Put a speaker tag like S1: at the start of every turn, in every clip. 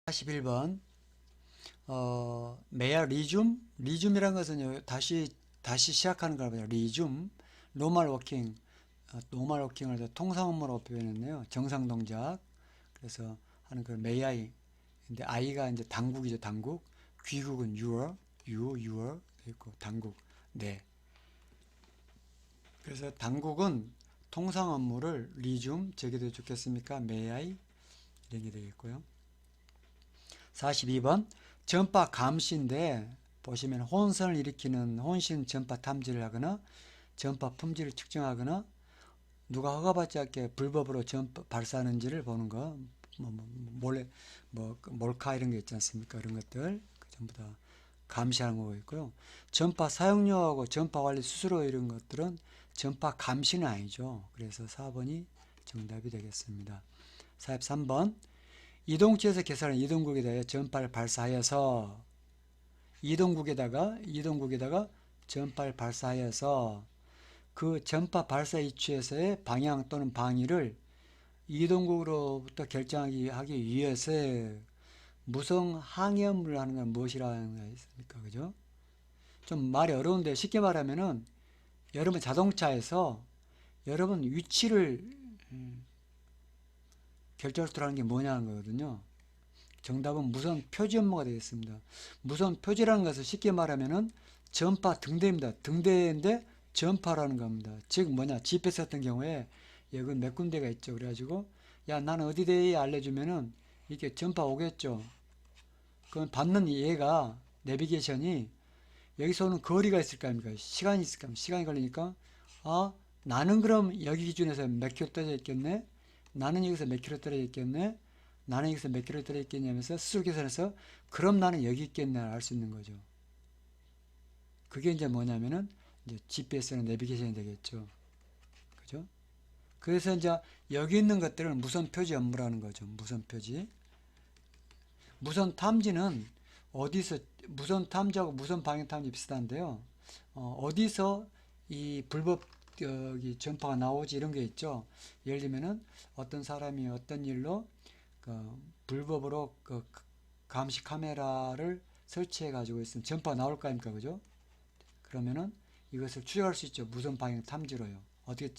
S1: 41번 메야 리줌이란 것은 다시 시작하는 거라고요. 리줌 노멀 워킹 노멀 워킹을 통상 업무로 표현했네요. 정상 동작. 그래서 하는 그 메아이. 근데 아이가 이제 당국이죠. 당국. 귀국은 your 있고 당국. 네. 그래서 당국은 통상 업무를 리줌 제게도 좋겠습니까? 메아이 이런 게 되겠고요. 42번 전파 감시인데 보시면 혼선을 일으키는 혼신 전파 탐지를 하거나 전파 품질을 측정하거나 누가 허가받지 않게 불법으로 전파 발사하는지를 보는 거, 몰래 몰카 이런 게 있지 않습니까? 이런 것들 전부 다 감시하는 거고 있고요. 전파 사용료하고 전파 관리 수수료 이런 것들은 전파 감시는 아니죠. 그래서 4번이 정답이 되겠습니다. 43번 이동치에서 개설한 이동국에다가 전파를 발사하여서 이동국에다가 전파를 발사하여서 그 전파 발사 위치에서의 방향 또는 방위를 이동국으로부터 결정하기 위해서 무선 항해 업무를 하는 건 무엇이라는 거 있습니까? 그죠? 좀 말이 어려운데 쉽게 말하면은 여러분 자동차에서 여러분 위치를 결정하는 게 뭐냐는 거거든요. 정답은 무선 표지 업무가 되겠습니다. 무선 표지라는 것은 쉽게 말하면은 전파 등대입니다. 등대인데 전파라는 겁니다. 즉 뭐냐 GPS 같은 경우에 여기 몇 군데가 있죠. 그래가지고 야 나는 어디 대에 알려주면은 이렇게 전파 오겠죠. 그럼 받는 얘가 내비게이션이 여기서 오는 거리가 있을 거 아닙니까? 시간이 있을 거 아닙니까? 시간이 걸리니까 아 나는 그럼 여기 기준에서 몇 킬로 떨어져 있겠네. 나는 여기서 몇 킬로 떨어져 있겠네. 나는 여기서 몇 킬로 떨어져 있겠냐면서 스스로 계산해서 그럼 나는 여기 있겠네 알 수 있는 거죠. 그게 이제 뭐냐면은 이제 GPS는 내비게이션이 되겠죠. 그죠? 그래서 이제 여기 있는 것들을 무선 표지 업무라는 거죠. 무선 표지. 무선 탐지는 어디서 무선 탐지하고 무선 방해 탐지 비슷한데요. 어디서 이 불법 전파가 나오지 이런 게 있죠. 예를 들면은 어떤 사람이 어떤 일로 불법으로 감시 카메라를 설치해 가지고 있으면 전파가 나올 거 아닙니까, 그죠? 그러면은 이것을 추적할 수 있죠. 무선 방향 탐지로요. 어떻게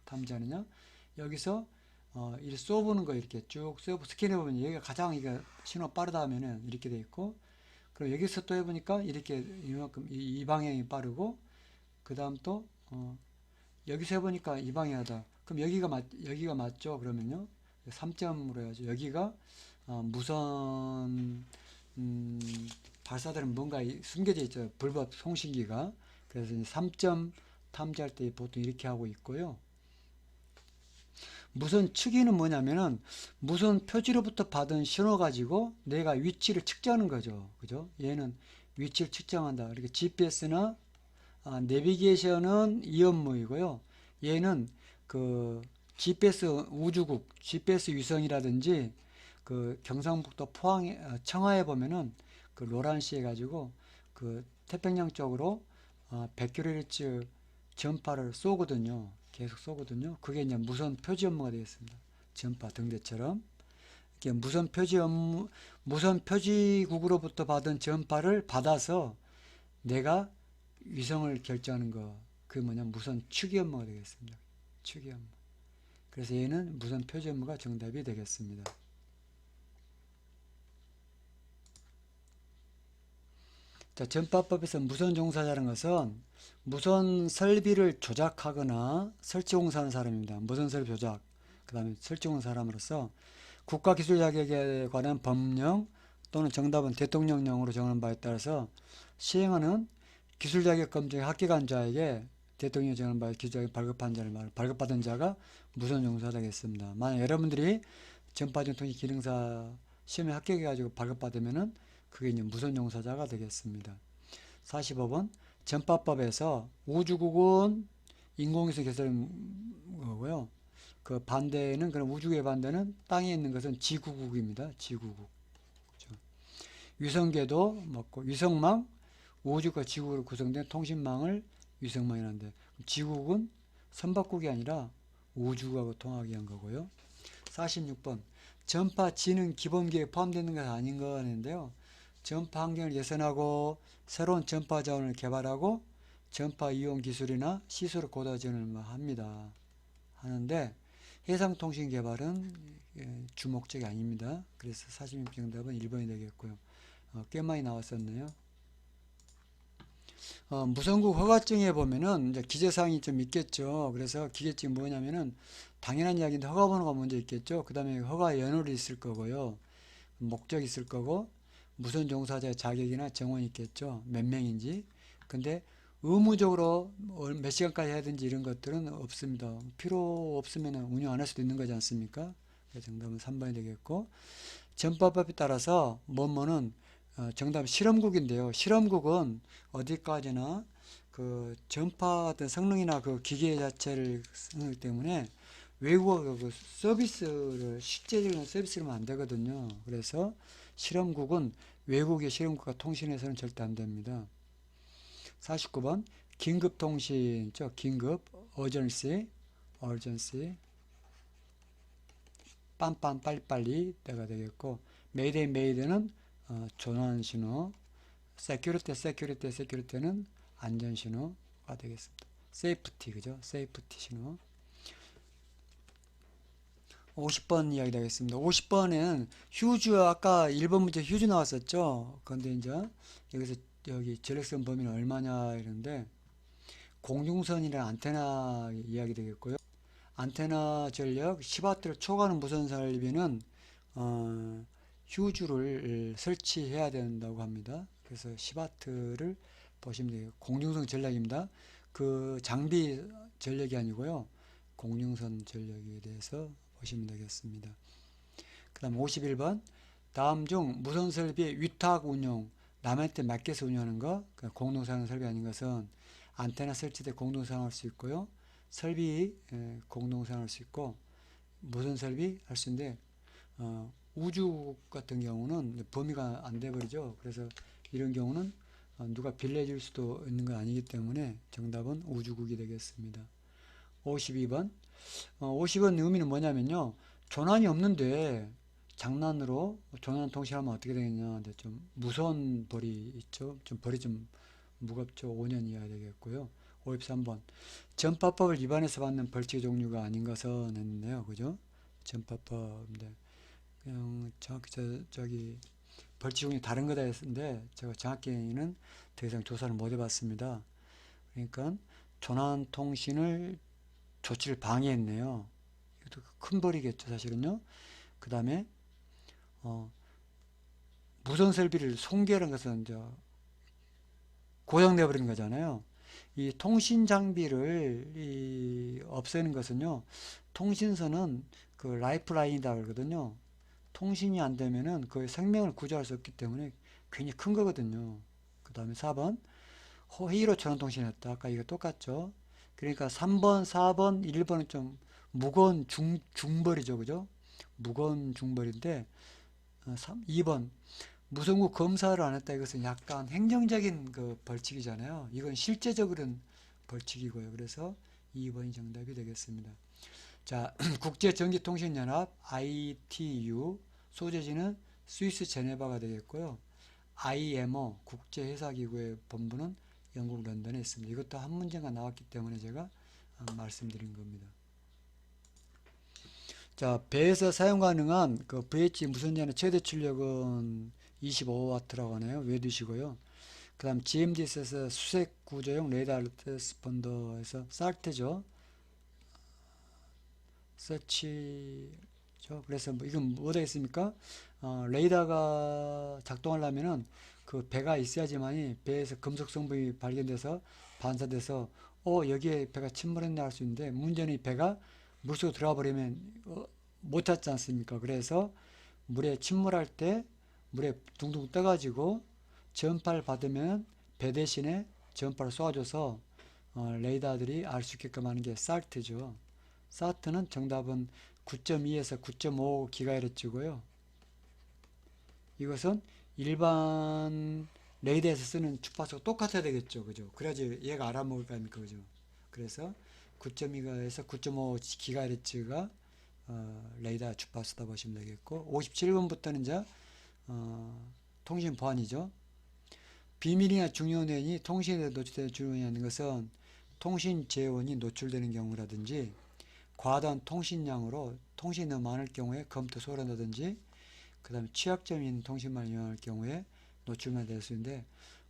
S1: 탐지하느냐? 여기서 이 쏘보는 거 이렇게 쭉 쏘고 스캔해 보면 여기가 가장 이거 신호 빠르다 하면은 이렇게 돼 있고, 그리고 여기서 또 해보니까 이렇게 이만큼 이 방향이 빠르고, 그 다음 또 여기서 해보니까 이 방향이다. 그럼 여기가 맞죠? 그러면요 3점으로 해야죠. 여기가 무선 발사들은 뭔가 숨겨져 있죠. 불법 송신기가. 그래서 3점 탐지할 때 보통 이렇게 하고 있고요. 무선 측위는 뭐냐면은 무선 표지로부터 받은 신호 가지고 내가 위치를 측정하는 거죠. 그죠? 얘는 위치를 측정한다. 이렇게 GPS나 내비게이션은 이 업무이고요. 얘는 그 GPS 우주국, GPS 위성이라든지 그 경상북도 포항 청하에 보면은 그 로란시 해가지고 그 태평양 쪽으로 100kHz 전파를 쏘거든요. 계속 쏘거든요. 그게 이제 무선 표지 업무가 되겠습니다. 전파 등대처럼 이렇게 무선 표지국으로부터 받은 전파를 받아서 내가 위성을 결정하는 거, 그게 뭐냐 무선 추기 업무가 되겠습니다. 추기 업무. 그래서 얘는 무선 표지 업무가 정답이 되겠습니다. 자, 전파법에서 무선 종사자라는 것은 무선 설비를 조작하거나 설치 공사하는 사람입니다. 무선 설비 조작, 그 다음에 설치 공사 사람으로서 국가기술 자격에 관한 법령 또는 정답은 대통령령으로 정하는 바에 따라서 시행하는 기술 자격 검증 합격한 자에게 대통령이 정하는 바에 기술 자격 발급받은 자가 무선 종사자가 되겠습니다. 만약 여러분들이 전파전 통신 기능사 시험에 합격해가지고 발급받으면은 그게 이제 무선 종사자가 되겠습니다. 45번 전파법에서 우주국은 인공위성 개설 거고요. 그 반대는 그럼 우주국의 반대는 땅에 있는 것은 지구국입니다. 지구국. 그렇죠. 위성궤도 맞고 위성망 우주과 지구로 구성된 통신망을 위성망이라는데 지구국은 선박국이 아니라 우주국하고 통하기 위한 거고요. 46번 전파 지능 기본계에 포함되는 것은 아닌 거는데요. 전파 환경을 개선하고 새로운 전파 자원을 개발하고 전파 이용 기술이나 시설 고도 지원을 합니다. 하는데 해상통신 개발은 주 목적이 아닙니다. 그래서 40명 정답은 1번이 되겠고요. 꽤 많이 나왔었네요. 무선국 허가증에 보면은 이제 기재사항이 좀 있겠죠. 그래서 기재증이 뭐냐면은 당연한 이야기인데 허가번호가 먼저 있겠죠. 그 다음에 허가 연월이 있을 거고요. 목적이 있을 거고 무선 종사자의 자격이나 정원이 있겠죠. 몇 명인지. 근데 의무적으로 몇 시간까지 해야 되는지 이런 것들은 없습니다. 필요 없으면 운영 안 할 수도 있는 거지 않습니까? 그래서 정답은 3번이 되겠고 전파법에 따라서 뭐뭐는 정답 실험국인데요. 실험국은 어디까지나 그 전파 어떤 성능이나 그 기계 자체를 쓰기 때문에 외국어 그 서비스를 실제적인 서비스를 하면 안 되거든요. 그래서 실험국은 외국의 실험국과 통신해서는 절대 안 됩니다. 49번 긴급통신, 긴급, urgency, 빰빰 빨리빨리 때가 되겠고 메이데이는 전환신호, 세큐리티는 안전신호가 되겠습니다. 세이프티, 그죠? 세이프티 신호. 50번 이야기 되겠습니다. 50번은 휴즈, 아까 1번 문제 휴즈 나왔었죠? 그런데 이제 여기서 여기 전력선 범위는 얼마냐 이런데 공중선이나 안테나 이야기 되겠고요. 안테나 전력 10W를 초과하는 무선 설비는 휴즈를 설치해야 된다고 합니다. 그래서 10W를 보시면 돼요. 공중선 전력입니다. 그 장비 전력이 아니고요. 공중선 전력에 대해서 보시면 되겠습니다. 그 다음 51번 다음 중 무선 설비의 위탁 운용 남한테 맡겨서 운영하는 거 공동사용 설비 아닌 것은 안테나 설치돼 공동사용할 수 있고요. 설비 공동사용할 수 있고 무선 설비 할 수 있는데 우주 같은 경우는 범위가 안 돼버리죠. 그래서 이런 경우는 누가 빌려줄 수도 있는 건 아니기 때문에 정답은 우주국이 되겠습니다. 52번 50번 의미는 뭐냐면요. 전환이 없는데 장난으로 전환 통신하면 어떻게 되겠냐. 근데 좀 무선 벌이 있죠. 좀 벌이 좀 무겁죠. 5년 이하 되겠고요. 53번 전파법을 위반해서 받는 벌칙 종류가 아닌 것은 했는데요. 그죠? 전파법인데 그냥 정확히 저기 벌칙 종류 다른 거다 했는데 제가 정확히는 더 이상 조사를 못 해봤습니다. 그러니까 전환 통신을 조치를 방해했네요. 이것도 큰 벌이겠죠, 사실은요. 그 다음에 무선 설비를 손괴하는 것은 이제 고장내 버리는 거잖아요. 이 통신 장비를 없애는 것은요. 통신선은 그 라이프라인이다 그러거든요. 통신이 안 되면은 그 생명을 구조할 수 없기 때문에 굉장히 큰 거거든요. 그 다음에 4번 회의로 전원 통신했다. 아까 이거 똑같죠. 그러니까 3번, 4번, 1번은 좀 무거운 중벌이죠. 그죠? 무거운 중벌인데 2번 무선국 검사를 안 했다. 이것은 약간 행정적인 그 벌칙이잖아요. 이건 실제적으로는 벌칙이고요. 그래서 2번이 정답이 되겠습니다. 자, 국제전기통신연합 ITU 소재지는 스위스 제네바가 되겠고요. IMO 국제회사기구의 본부는 영국 런던에 있습니다. 이것도 한 문제가 나왔기 때문에 제가 말씀드린 겁니다. 자, 배에서 사용 가능한 그 VH 무선전의 최대 출력은 25W라고 하네요. 외두시고요. 그 다음 GMDS에서 수색 구조용 레이더 트랜스폰더에서 SALT죠. 서치죠. 그래서 뭐 이건 뭐가 있습니까? 레이더가 작동하려면은 그 배가 있어야지만이 배에서 금속 성분이 발견돼서 반사돼서 여기에 배가 침몰했네 할 수 있는데 문제는 이 배가 물속으로 들어가 버리면 못 찾지 않습니까? 그래서 물에 침몰할 때 물에 둥둥 떠가지고 전파를 받으면 배 대신에 전파를 쏘아줘서 레이더들이 알 수 있게끔 하는 게 SALT죠. SALT는 정답은 9.2에서 9.5GHz고요. 이것은 일반 레이더에서 쓰는 주파수가 똑같아야 되겠죠. 그죠? 그래야지 얘가 알아먹을 거 아닙니까? 그죠? 그래서 9.2에서 9.5GHz가 레이더 주파수다 보시면 되겠고 57번부터는 이제 통신 보안이죠. 비밀이나 중요 내용이 통신에 노출되는 중요한 것은 통신 재원이 노출되는 경우라든지 과다한 통신량으로 통신이 너무 많을 경우에 컴퓨터 소란다든지 그 다음에 취약점이 있는 통신망을 이용할 경우에 노출만 될 수 있는데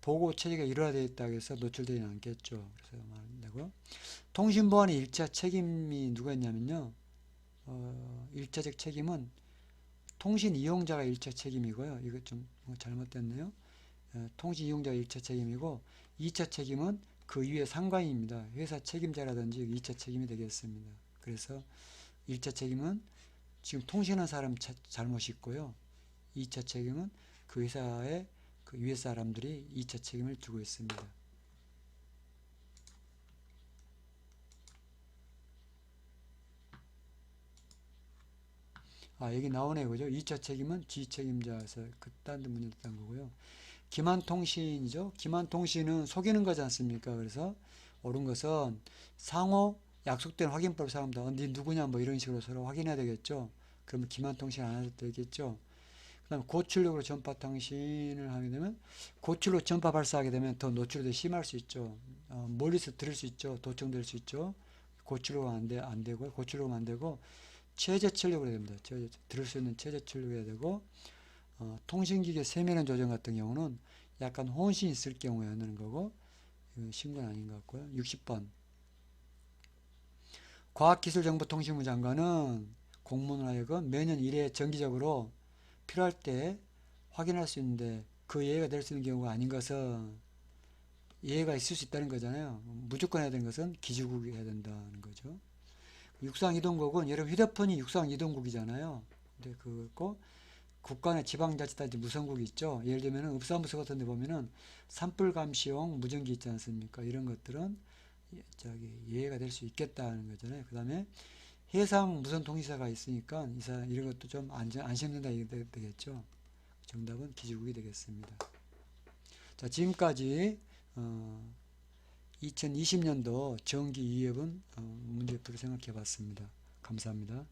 S1: 보고 체계가 일화되어 있다고 해서 노출되지 않겠죠. 그래서 말되고 통신보안의 일차 책임이 누가 있냐면요. 일차적 책임은 통신 이용자가 일차 책임이고요. 이거 좀 잘못됐네요. 통신 이용자가 일차 책임이고 2차 책임은 그 이외의 상관입니다. 회사 책임자라든지 2차 책임이 되겠습니다. 그래서 1차 책임은 지금 통신한 사람 잘못이 있고요. 2차 책임은 그 회사의 그 위에 사람들이 2차 책임을 지고 있습니다. 여기 나오네요. 그죠? 2차 책임은 지책임자에서 그딴 데 문제됐던 거고요. 기만통신이죠. 기만통신은 속이는 거지 않습니까? 그래서 옳은 것은 상호 약속된 확인법을 사용한다. 네 누구냐 뭐 이런 식으로 서로 확인해야 되겠죠. 그러면 기만통신 안 해도 되겠죠. 그 다음에 고출력으로 전파 통신을 하게 되면 고출로 전파 발사하게 되면 더 노출이 더 심할 수 있죠. 멀리서 들을 수 있죠. 도청될 수 있죠. 고출로가 안 되고 고출로가 안 되고 최저 출력으로 됩니다. 들을 수 있는 최저 출력이 해야 되고 통신기계 세면원 조정 같은 경우는 약간 혼신이 있을 경우에 하는 거고 신고는 아닌 것 같고요. 60번 과학기술정보통신부 장관은 공무원 하여금 매년 1회 정기적으로 필요할 때 확인할 수 있는데 그 예외가 될 수 있는 경우가 아닌 것은 예외가 있을 수 있다는 거잖아요. 무조건 해야 되는 것은 기지국이 해야 된다는 거죠. 육상이동국은 여러분 휴대폰이 육상이동국이잖아요. 근데 그거 국가 내 지방자치단체 무선국이 있죠. 예를 들면 읍사무소 같은 데 보면은 산불감시용 무전기 있지 않습니까? 이런 것들은 예외가 될 수 있겠다는 거잖아요. 그 다음에 해상 무선 통신사가 있으니까 이런 것도 좀 안심된다 이게 되겠죠. 정답은 기지국이 되겠습니다. 자, 지금까지 2020년도 정기 2회분 문제풀이 생각해 봤습니다. 감사합니다.